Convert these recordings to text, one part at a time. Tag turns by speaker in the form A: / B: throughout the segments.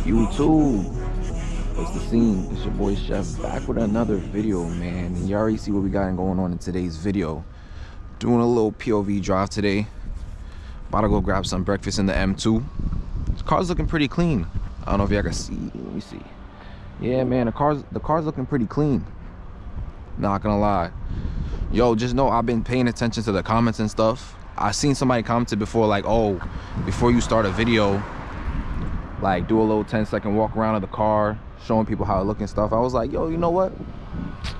A: YouTube, what's the scene? It's your boy Chef back with another video, man. And you already see what we got going on in today's video. Doing a little POV drive today. About to go grab some breakfast in the M2. The car's looking pretty clean. I don't know if y'all can see. Let me see. Yeah, man, the car's looking pretty clean. Not gonna lie. Yo, just know I've been paying attention to the comments and stuff. I seen somebody commented before, like, oh, before you start a video, like, do a little 10-second walk around of the car, showing people how it looks and stuff. I was like, yo, you know what?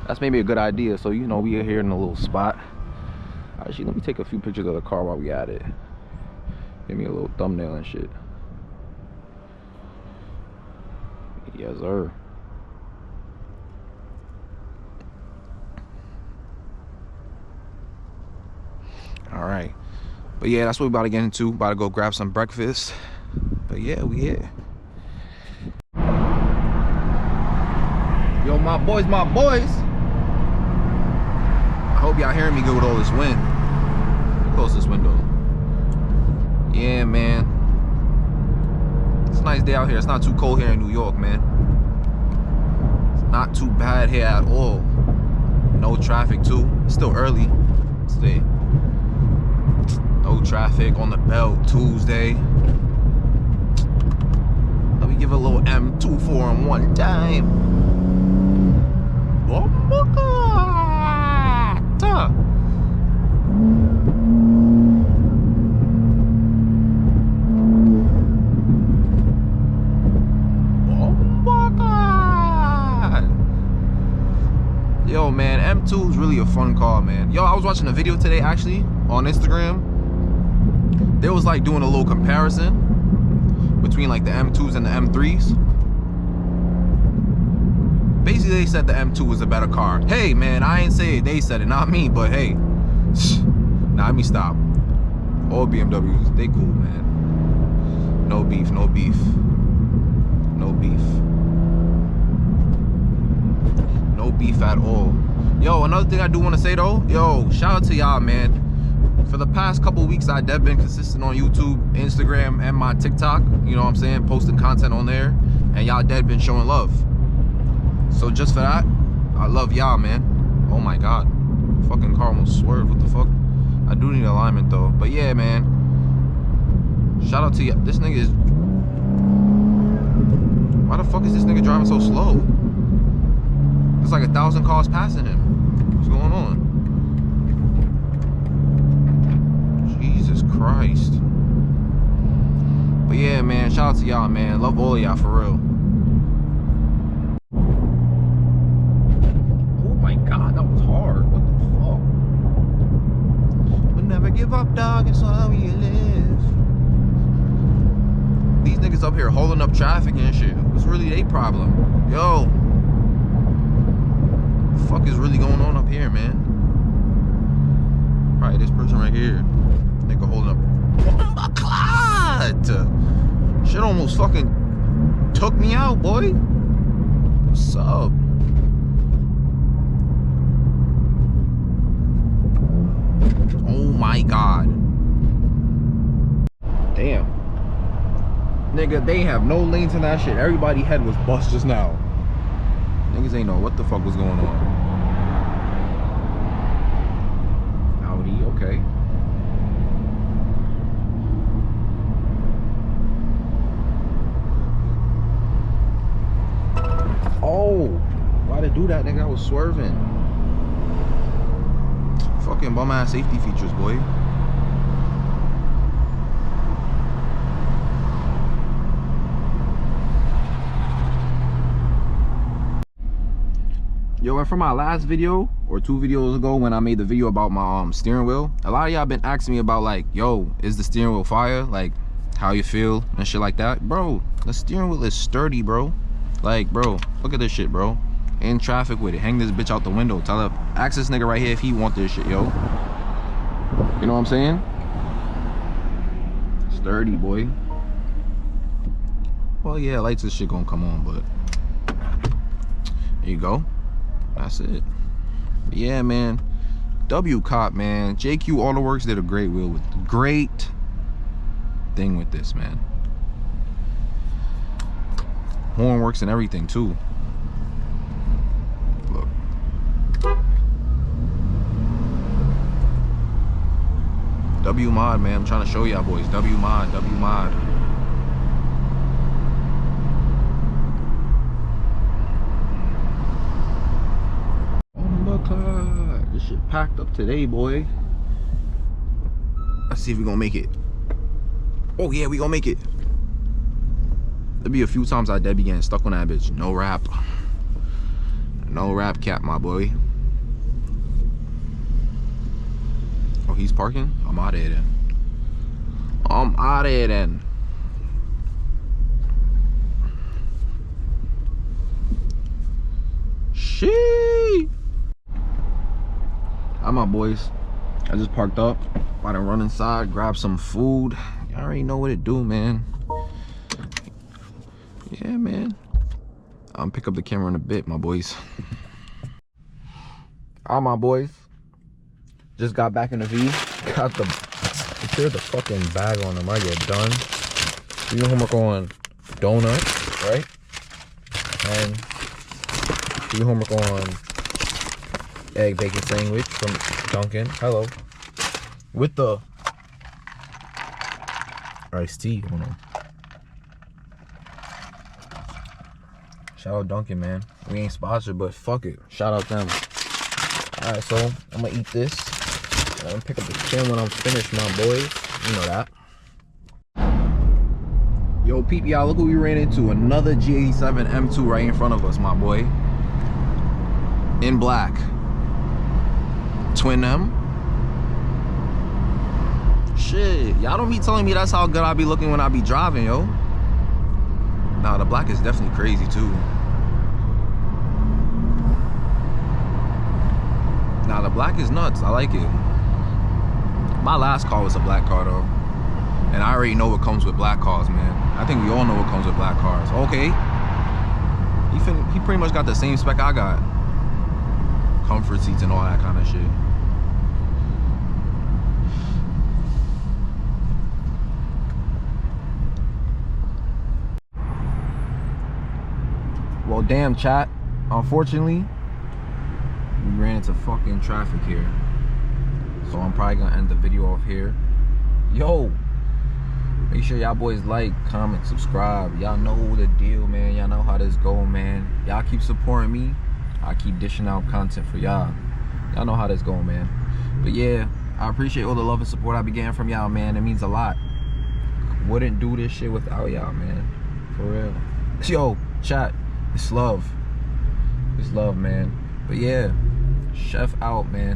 A: That's maybe a good idea. So, you know, we are here in a little spot. Actually, let me take a few pictures of the car while we at it. Give me a little thumbnail and shit. Yes, sir. All right. But yeah, that's what we're about to get into. About to go grab some breakfast. But yeah, we here. Yo, my boys, my boys. I hope y'all hearing me good with all this wind. Close this window. Yeah, man. It's a nice day out here. It's not too cold here in New York, man. It's not too bad here at all. No traffic too. It's still early today. No traffic on the belt Tuesday. Let me give a little M24 on one time. Oh my God. Oh my God. Yo, man, M2 is really a fun car, man. Yo, I was watching a video today actually on Instagram. They was like doing a little comparison between like the M2s and the M3s. Basically, they said the M2 was a better car. Hey, man, I ain't say it. They said it, not me. But hey, nah, let me stop. All BMWs, they cool, man. No beef, no beef, no beef, no beef at all. Yo, another thing I do want to say though, yo, shout out to y'all, man. For the past couple weeks, I've been consistent on YouTube, Instagram, and my TikTok. You know what I'm saying? Posting content on there. And y'all dead been showing love. So just for that, I love y'all, man. Oh my God. Fucking car almost swerved. What the fuck? I do need alignment though. But yeah, man. Shout out to you. This nigga is... Why the fuck is this nigga driving so slow? There's like 1,000 cars passing him. What's going on? Jesus Christ. But yeah, man, shout out to y'all, man. Love all of y'all for real. Oh my God, that was hard. What the fuck? We'll never give up, dog. It's how we live. These niggas up here holding up traffic and shit. What's really their problem? Yo, what the fuck is really going on up here, man? Probably this person right here. Nigga holding up. Oh my God! Shit almost fucking took me out, boy. What's up? Oh my God. Damn. Nigga, they have no lanes in that shit. Everybody's head was bust just now. Niggas ain't know what the fuck was going on. Audi, okay. Oh, why'd it do that, nigga? I was swerving. Fucking bum ass safety features, boy. Yo, and for my last video or 2 videos ago when I made the video about my steering wheel, a lot of y'all been asking me about like, yo, is the steering wheel fire? Like, how you feel and shit like that. Bro, the steering wheel is sturdy, bro. Like, bro, look at this shit, bro. In traffic with it. Hang this bitch out the window. Tell her, ask this nigga right here if he want this shit, yo. You know what I'm saying? Sturdy, boy. Well, yeah, lights and shit gonna come on, but there you go. That's it. But yeah, man. W Cop, man. JQ Autoworks did a great thing with this, man. Horn works and everything too. Look. W mod, man. I'm trying to show y'all boys. W mod, W mod. This shit packed up today, boy. Let's see if we gonna make it. Oh yeah, we gonna make it. There'll be a few times I dead be getting stuck on that bitch. No rap. No rap cap, my boy. Oh, he's parking? I'm out of here then. I'm out of here then. Shee. Hi, my boys. I just parked up. About to run inside, grab some food. Y'all already know what it do, man. Yeah, man. I'll pick up the camera in a bit, my boys. All my boys. Just got back in the V. Got the cleared the fucking bag on them. I get done. Do your homework on donuts, right? And do your homework on egg bacon sandwich from Dunkin'. Hello. With the iced tea on them. Shout out Dunkin', man. We ain't sponsored, but fuck it. Shout out them. Alright, so I'm gonna eat this. I'm gonna pick up the chin when I'm finished, my boys. You know that. Yo, peep, y'all, look who we ran into. Another G87 M2 right in front of us, my boy. In black. Twin M. Shit, y'all don't be telling me that's how good I be looking when I be driving, yo. Nah, the black is definitely crazy too. Nah, the black is nuts. I like it. My last car was a black car though. And I already know what comes with black cars, man. I think we all know what comes with black cars. Okay. He pretty much got the same spec I got. Comfort seats and all that kind of shit. Well, damn, chat. Unfortunately, we ran into fucking traffic here. So I'm probably gonna end the video off here. Yo, make sure y'all boys like, comment, subscribe. Y'all know the deal, man. Y'all know how this go, man. Y'all keep supporting me. I keep dishing out content for y'all. Y'all know how this go, man. But yeah, I appreciate all the love and support I be getting from y'all, man. It means a lot. Wouldn't do this shit without y'all, man. For real. Yo, chat. It's love. It's love, man. But yeah, chef out, man.